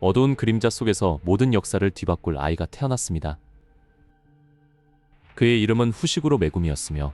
어두운 그림자 속에서 모든 역사를 뒤바꿀 아이가 태어났습니다. 그의 이름은 후식으로 메구미였으며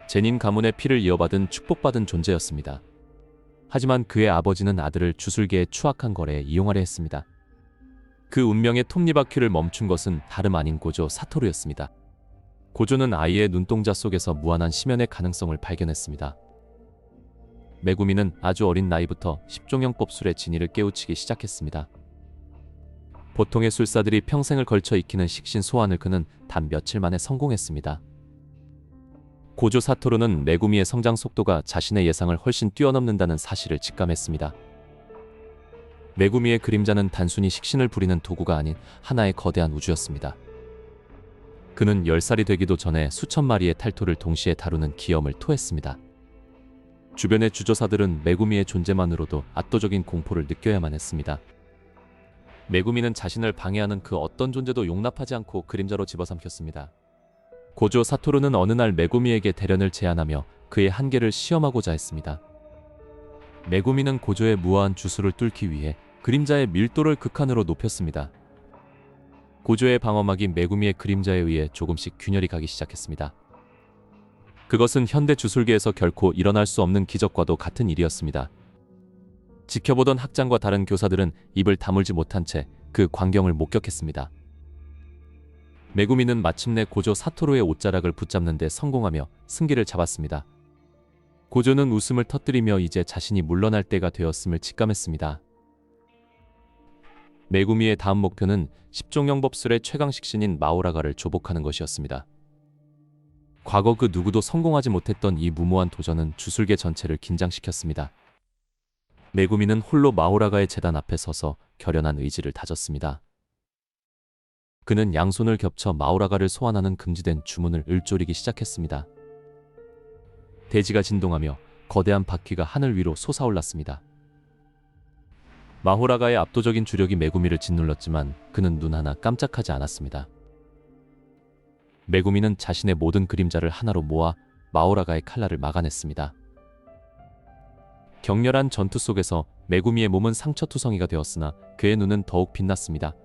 제닌 가문의 피를 이어받은 축복받은 존재였습니다. 하지만 그의 아버지는 아들을 주술계의 추악한 거래에 이용하려 했습니다. 그 운명의 톱니바퀴를 멈춘 것은 다름 아닌 고조 사토루였습니다. 고조는 아이의 눈동자 속에서 무한한 심연의 가능성을 발견했습니다. 메구미는 아주 어린 나이부터 십종영법술의 진위를 깨우치기 시작했습니다. 보통의 술사들이 평생을 걸쳐 익히는 식신 소환을 그는 단 며칠 만에 성공했습니다. 고조 사토루는 메구미의 성장 속도가 자신의 예상을 훨씬 뛰어넘는다는 사실을 직감했습니다. 메구미의 그림자는 단순히 식신을 부리는 도구가 아닌 하나의 거대한 우주였습니다. 그는 10살이 되기도 전에 수천 마리의 탈토를 동시에 다루는 기염을 토했습니다. 주변의 주조사들은 메구미의 존재만으로도 압도적인 공포를 느껴야만 했습니다. 메구미는 자신을 방해하는 그 어떤 존재도 용납하지 않고 그림자로 집어삼켰습니다. 고조 사토루는 어느 날 메구미에게 대련을 제안하며 그의 한계를 시험하고자 했습니다. 메구미는 고조의 무화한 주술을 뚫기 위해 그림자의 밀도를 극한으로 높였습니다. 고조의 방어막이 메구미의 그림자에 의해 조금씩 균열이 가기 시작했습니다. 그것은 현대 주술계에서 결코 일어날 수 없는 기적과도 같은 일이었습니다. 지켜보던 학장과 다른 교사들은 입을 다물지 못한 채 그 광경을 목격했습니다. 메구미는 마침내 고조 사토루의 옷자락을 붙잡는 데 성공하며 승기를 잡았습니다. 고조는 웃음을 터뜨리며 이제 자신이 물러날 때가 되었음을 직감했습니다. 메구미의 다음 목표는 십종영법술의 최강식신인 마오라가를 조복하는 것이었습니다. 과거 그 누구도 성공하지 못했던 이 무모한 도전은 주술계 전체를 긴장시켰습니다. 메구미는 홀로 마오라가의 제단 앞에 서서 결연한 의지를 다졌습니다. 그는 양손을 겹쳐 마오라가를 소환하는 금지된 주문을 읊조리기 시작했습니다. 대지가 진동하며 거대한 바퀴가 하늘 위로 솟아올랐습니다. 마호라가의 압도적인 주력이 메구미를 짓눌렀지만 그는 눈 하나 깜짝하지 않았습니다. 메구미는 자신의 모든 그림자를 하나로 모아 마호라가의 칼날을 막아냈습니다. 격렬한 전투 속에서 메구미의 몸은 상처투성이가 되었으나 그의 눈은 더욱 빛났습니다.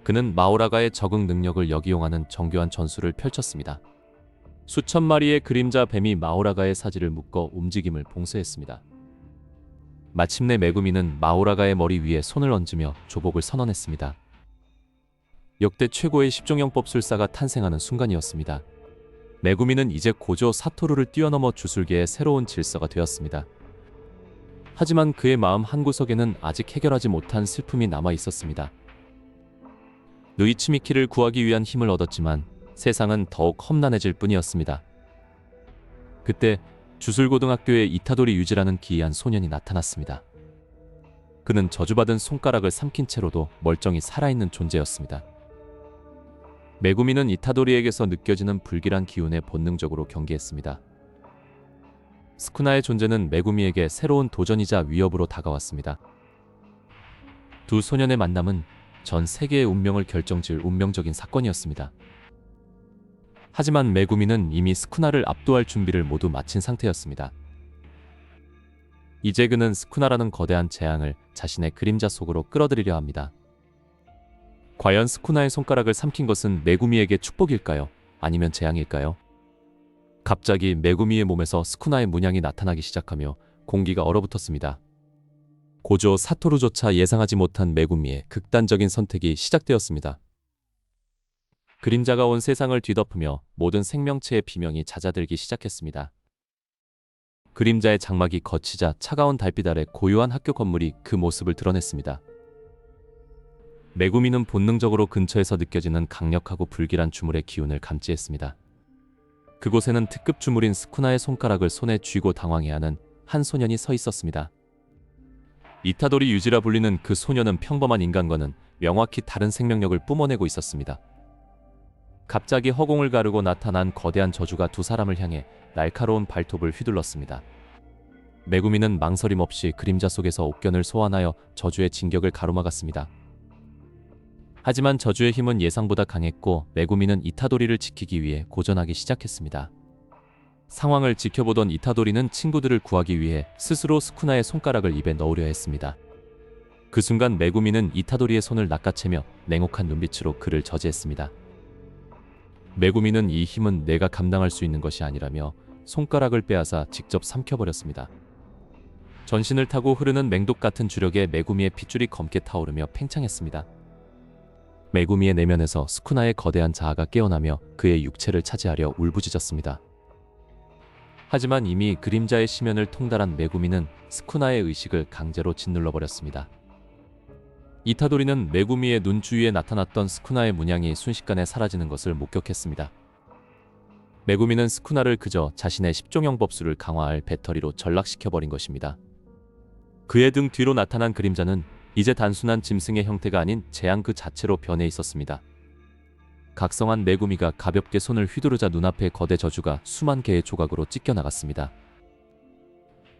그는 마호라가의 적응 능력을 역이용하는 정교한 전술을 펼쳤습니다. 수천 마리의 그림자 뱀이 마호라가의 사지를 묶어 움직임을 봉쇄했습니다. 마침내 메구미는 마호라가의 머리 위에 손을 얹으며 조복을 선언했습니다. 역대 최고의 십종영법술사가 탄생하는 순간이었습니다. 메구미는 이제 고조 사토루를 뛰어넘어 주술계의 새로운 질서가 되었습니다. 하지만 그의 마음 한구석에는 아직 해결하지 못한 슬픔이 남아 있었습니다. 누이치미키를 구하기 위한 힘을 얻었지만 세상은 더욱 험난해질 뿐이었습니다. 그때 주술고등학교에 이타도리 유지라는 기이한 소년이 나타났습니다. 그는 저주받은 손가락을 삼킨 채로도 멀쩡히 살아있는 존재였습니다. 메구미는 이타도리에게서 느껴지는 불길한 기운에 본능적으로 경계했습니다. 스쿠나의 존재는 메구미에게 새로운 도전이자 위협으로 다가왔습니다. 두 소년의 만남은 전 세계의 운명을 결정지을 운명적인 사건이었습니다. 하지만 메구미는 이미 스쿠나를 압도할 준비를 모두 마친 상태였습니다. 이제 그는 스쿠나라는 거대한 재앙을 자신의 그림자 속으로 끌어들이려 합니다. 과연 스쿠나의 손가락을 삼킨 것은 메구미에게 축복일까요? 아니면 재앙일까요? 갑자기 메구미의 몸에서 스쿠나의 문양이 나타나기 시작하며 공기가 얼어붙었습니다. 고조 사토루조차 예상하지 못한 메구미의 극단적인 선택이 시작되었습니다. 그림자가 온 세상을 뒤덮으며 모든 생명체의 비명이 잦아들기 시작했습니다. 그림자의 장막이 걷히자 차가운 달빛 아래 고요한 학교 건물이 그 모습을 드러냈습니다. 메구미는 본능적으로 근처에서 느껴지는 강력하고 불길한 주물의 기운을 감지했습니다. 그곳에는 특급 주물인 스쿠나의 손가락을 손에 쥐고 당황해하는 한 소년이 서 있었습니다. 이타도리 유지라 불리는 그 소년은 평범한 인간과는 명확히 다른 생명력을 뿜어내고 있었습니다. 갑자기 허공을 가르고 나타난 거대한 저주가 두 사람을 향해 날카로운 발톱을 휘둘렀습니다. 메구미는 망설임 없이 그림자 속에서 옥견을 소환하여 저주의 진격을 가로막았습니다. 하지만 저주의 힘은 예상보다 강했고 메구미는 이타도리를 지키기 위해 고전하기 시작했습니다. 상황을 지켜보던 이타도리는 친구들을 구하기 위해 스스로 스쿠나의 손가락을 입에 넣으려 했습니다. 그 순간 메구미는 이타도리의 손을 낚아채며 냉혹한 눈빛으로 그를 저지했습니다. 메구미는 이 힘은 내가 감당할 수 있는 것이 아니라며 손가락을 빼앗아 직접 삼켜버렸습니다. 전신을 타고 흐르는 맹독 같은 주력에 메구미의 핏줄이 검게 타오르며 팽창했습니다. 메구미의 내면에서 스쿠나의 거대한 자아가 깨어나며 그의 육체를 차지하려 울부짖었습니다. 하지만 이미 그림자의 심연을 통달한 메구미는 스쿠나의 의식을 강제로 짓눌러버렸습니다. 이타도리는 메구미의 눈 주위에 나타났던 스쿠나의 문양이 순식간에 사라지는 것을 목격했습니다. 메구미는 스쿠나를 그저 자신의 10종형 법수를 강화할 배터리로 전락시켜버린 것입니다. 그의 등 뒤로 나타난 그림자는 이제 단순한 짐승의 형태가 아닌 재앙 그 자체로 변해 있었습니다. 각성한 메구미가 가볍게 손을 휘두르자 눈앞의 거대 저주가 수만 개의 조각으로 찢겨나갔습니다.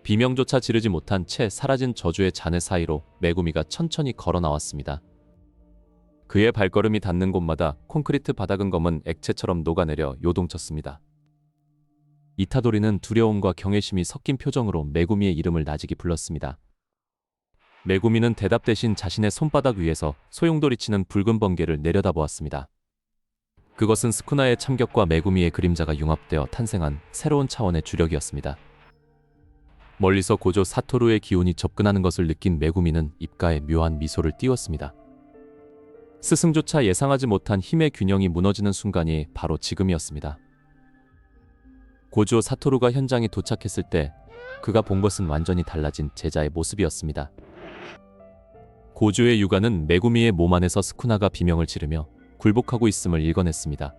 비명조차 지르지 못한 채 사라진 저주의 잔해 사이로 메구미가 천천히 걸어 나왔습니다. 그의 발걸음이 닿는 곳마다 콘크리트 바닥은 검은 액체처럼 녹아내려 요동쳤습니다. 이타도리는 두려움과 경외심이 섞인 표정으로 메구미의 이름을 나직이 불렀습니다. 메구미는 대답 대신 자신의 손바닥 위에서 소용돌이치는 붉은 번개를 내려다보았습니다. 그것은 스쿠나의 참격과 메구미의 그림자가 융합되어 탄생한 새로운 차원의 주력이었습니다. 멀리서 고조 사토루의 기운이 접근하는 것을 느낀 메구미는 입가에 묘한 미소를 띄웠습니다. 스승조차 예상하지 못한 힘의 균형이 무너지는 순간이 바로 지금이었습니다. 고조 사토루가 현장에 도착했을 때 그가 본 것은 완전히 달라진 제자의 모습이었습니다. 고조의 육안은 메구미의 몸 안에서 스쿠나가 비명을 지르며 굴복하고 있음을 읽어냈습니다.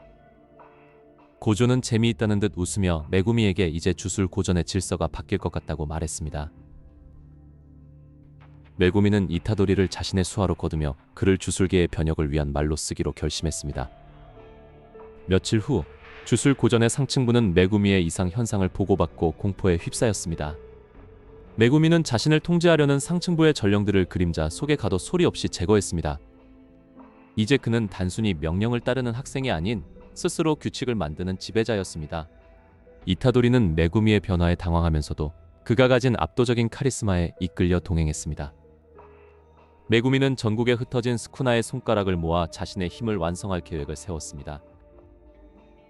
고조는 재미있다는 듯 웃으며 메구미에게 이제 주술 고전의 질서가 바뀔 것 같다고 말했습니다. 메구미는 이타도리를 자신의 수하로 거두며 그를 주술계의 변혁을 위한 말로 쓰기로 결심했습니다. 며칠 후 주술 고전의 상층부는 메구미의 이상 현상을 보고받고 공포에 휩싸였습니다. 메구미는 자신을 통제하려는 상층부의 전령들을 그림자 속에 가둬 소리 없이 제거했습니다. 이제 그는 단순히 명령을 따르는 학생이 아닌 스스로 규칙을 만드는 지배자였습니다. 이타도리는 메구미의 변화에 당황하면서도 그가 가진 압도적인 카리스마에 이끌려 동행했습니다. 메구미는 전국에 흩어진 스쿠나의 손가락을 모아 자신의 힘을 완성할 계획을 세웠습니다.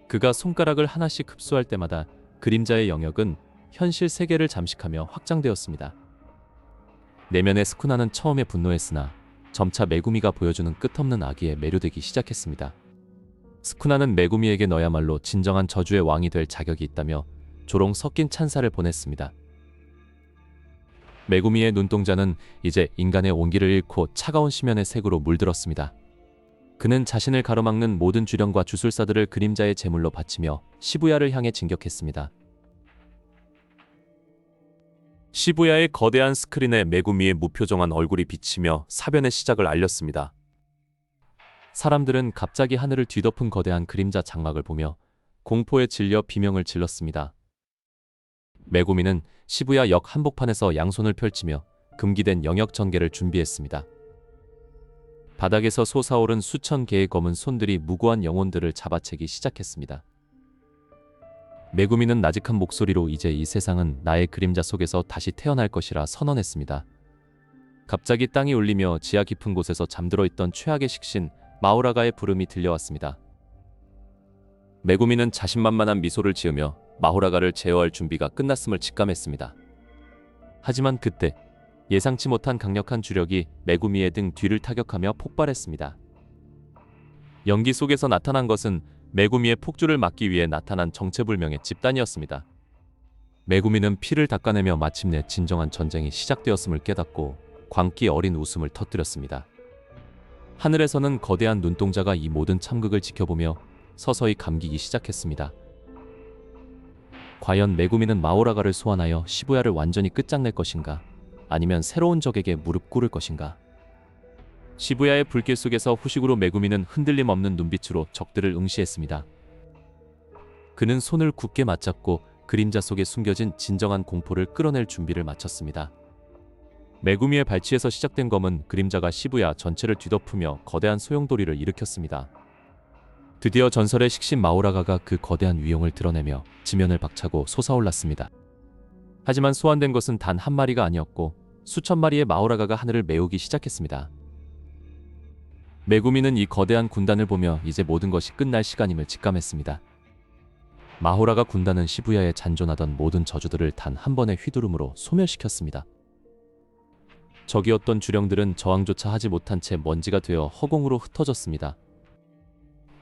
그가 손가락을 하나씩 흡수할 때마다 그림자의 영역은 현실 세계를 잠식하며 확장되었습니다. 내면의 스쿠나는 처음에 분노했으나 점차 메구미가 보여주는 끝없는 악의에 매료되기 시작했습니다. 스쿠나는 메구미에게 너야말로 진정한 저주의 왕이 될 자격이 있다며 조롱 섞인 찬사를 보냈습니다. 메구미의 눈동자는 이제 인간의 온기를 잃고 차가운 심연의 색으로 물들었습니다. 그는 자신을 가로막는 모든 주령과 주술사들을 그림자의 제물로 바치며 시부야를 향해 진격했습니다. 시부야의 거대한 스크린에 메구미의 무표정한 얼굴이 비치며 사변의 시작을 알렸습니다. 사람들은 갑자기 하늘을 뒤덮은 거대한 그림자 장막을 보며 공포에 질려 비명을 질렀습니다. 메구미는 시부야 역 한복판에서 양손을 펼치며 금기된 영역 전개를 준비했습니다. 바닥에서 솟아오른 수천 개의 검은 손들이 무고한 영혼들을 잡아채기 시작했습니다. 메구미는 나직한 목소리로 이제 이 세상은 나의 그림자 속에서 다시 태어날 것이라 선언했습니다. 갑자기 땅이 울리며 지하 깊은 곳에서 잠들어 있던 최악의 식신 마우라가의 부름이 들려왔습니다. 메구미는 자신만만한 미소를 지으며 마호라가를 제어할 준비가 끝났음을 직감했습니다. 하지만 그때 예상치 못한 강력한 주력이 메구미의 등 뒤를 타격하며 폭발했습니다. 연기 속에서 나타난 것은 메구미의 폭주를 막기 위해 나타난 정체불명의 집단이었습니다. 메구미는 피를 닦아내며 마침내 진정한 전쟁이 시작되었음을 깨닫고 광기 어린 웃음을 터뜨렸습니다. 하늘에서는 거대한 눈동자가 이 모든 참극을 지켜보며 서서히 감기기 시작했습니다. 과연 메구미는 마오라가를 소환하여 시부야를 완전히 끝장낼 것인가? 아니면 새로운 적에게 무릎 꿇을 것인가? 시부야의 불길 속에서 후식으로 메구미는 흔들림 없는 눈빛으로 적들을 응시했습니다. 그는 손을 굳게 맞잡고 그림자 속에 숨겨진 진정한 공포를 끌어낼 준비를 마쳤습니다. 메구미의 발치에서 시작된 검은 그림자가 시부야 전체를 뒤덮으며 거대한 소용돌이를 일으켰습니다. 드디어 전설의 식신 마오라가가 그 거대한 위용을 드러내며 지면을 박차고 솟아올랐습니다. 하지만 소환된 것은 단 한 마리가 아니었고 수천 마리의 마호라가가 하늘을 메우기 시작했습니다. 메구미는 이 거대한 군단을 보며 이제 모든 것이 끝날 시간임을 직감했습니다. 마호라가 군단은 시부야에 잔존하던 모든 저주들을 단 한 번의 휘두름으로 소멸시켰습니다. 적이었던 주령들은 저항조차 하지 못한 채 먼지가 되어 허공으로 흩어졌습니다.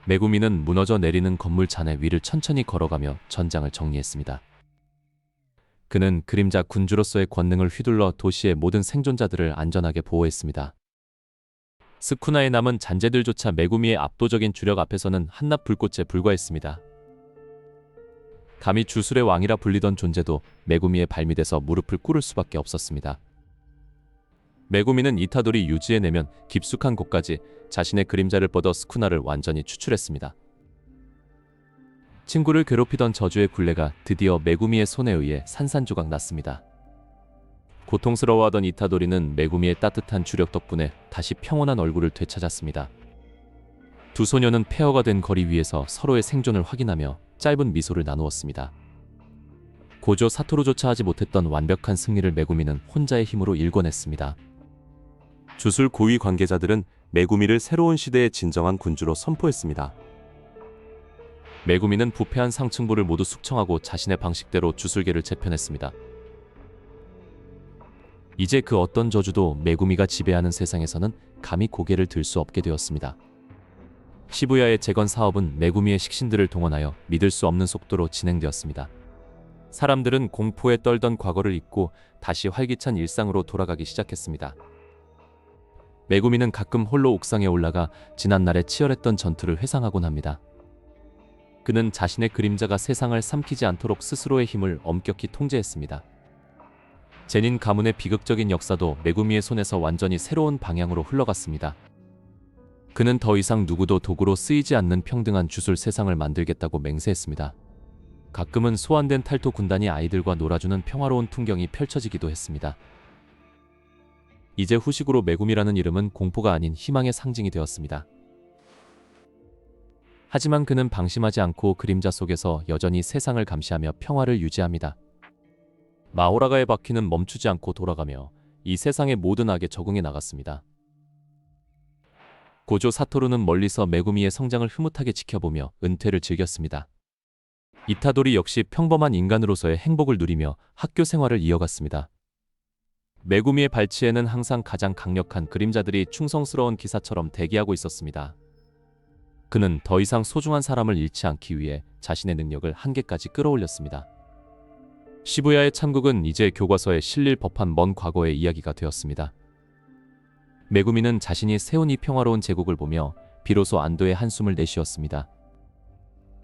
메구미는 무너져 내리는 건물 잔해 위를 천천히 걸어가며 전장을 정리했습니다. 그는 그림자 군주로서의 권능을 휘둘러 도시의 모든 생존자들을 안전하게 보호했습니다. 스쿠나에 남은 잔재들조차 메구미의 압도적인 주력 앞에서는 한낱 불꽃에 불과했습니다. 감히 주술의 왕이라 불리던 존재도 메구미의 발밑에서 무릎을 꿇을 수밖에 없었습니다. 메구미는 이타도리 유지에 내면 깊숙한 곳까지 자신의 그림자를 뻗어 스쿠나를 완전히 추출했습니다. 친구를 괴롭히던 저주의 굴레가 드디어 메구미의 손에 의해 산산조각 났습니다. 고통스러워하던 이타도리는 메구미의 따뜻한 주력 덕분에 다시 평온한 얼굴을 되찾았습니다. 두 소녀는 폐허가 된 거리 위에서 서로의 생존을 확인하며 짧은 미소를 나누었습니다. 고조 사토루조차 하지 못했던 완벽한 승리를 메구미는 혼자의 힘으로 일궈냈습니다. 주술 고위 관계자들은 메구미를 새로운 시대의 진정한 군주로 선포했습니다. 메구미는 부패한 상층부를 모두 숙청하고 자신의 방식대로 주술계를 재편했습니다. 이제 그 어떤 저주도 메구미가 지배하는 세상에서는 감히 고개를 들 수 없게 되었습니다. 시부야의 재건 사업은 메구미의 식신들을 동원하여 믿을 수 없는 속도로 진행되었습니다. 사람들은 공포에 떨던 과거를 잊고 다시 활기찬 일상으로 돌아가기 시작했습니다. 메구미는 가끔 홀로 옥상에 올라가 지난날의 치열했던 전투를 회상하곤 합니다. 그는 자신의 그림자가 세상을 삼키지 않도록 스스로의 힘을 엄격히 통제했습니다. 제닌 가문의 비극적인 역사도 메구미의 손에서 완전히 새로운 방향으로 흘러갔습니다. 그는 더 이상 누구도 도구로 쓰이지 않는 평등한 주술 세상을 만들겠다고 맹세했습니다. 가끔은 소환된 탈토 군단이 아이들과 놀아주는 평화로운 풍경이 펼쳐지기도 했습니다. 이제 후식으로 메구미라는 이름은 공포가 아닌 희망의 상징이 되었습니다. 하지만 그는 방심하지 않고 그림자 속에서 여전히 세상을 감시하며 평화를 유지합니다. 마호라가의 바퀴는 멈추지 않고 돌아가며 이 세상의 모든 악에 적응해 나갔습니다. 고조 사토루는 멀리서 메구미의 성장을 흐뭇하게 지켜보며 은퇴를 즐겼습니다. 이타도리 역시 평범한 인간으로서의 행복을 누리며 학교 생활을 이어갔습니다. 메구미의 발치에는 항상 가장 강력한 그림자들이 충성스러운 기사처럼 대기하고 있었습니다. 그는 더 이상 소중한 사람을 잃지 않기 위해 자신의 능력을 한계까지 끌어올렸습니다. 시부야의 참국은 이제 교과서에 실릴 법한 먼 과거의 이야기가 되었습니다. 메구미는 자신이 세운 이 평화로운 제국을 보며 비로소 안도의 한숨을 내쉬었습니다.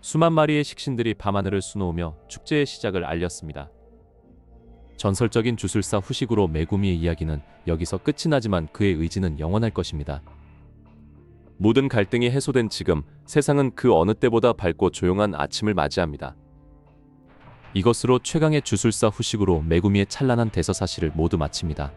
수만 마리의 식신들이 밤하늘을 수놓으며 축제의 시작을 알렸습니다. 전설적인 주술사 후식으로 메구미의 이야기는 여기서 끝이 나지만 그의 의지는 영원할 것입니다. 모든 갈등이 해소된 지금 세상은 그 어느 때보다 밝고 조용한 아침을 맞이합니다. 이것으로 최강의 주술사 후식으로 메구미의 찬란한 대서사시를 모두 마칩니다.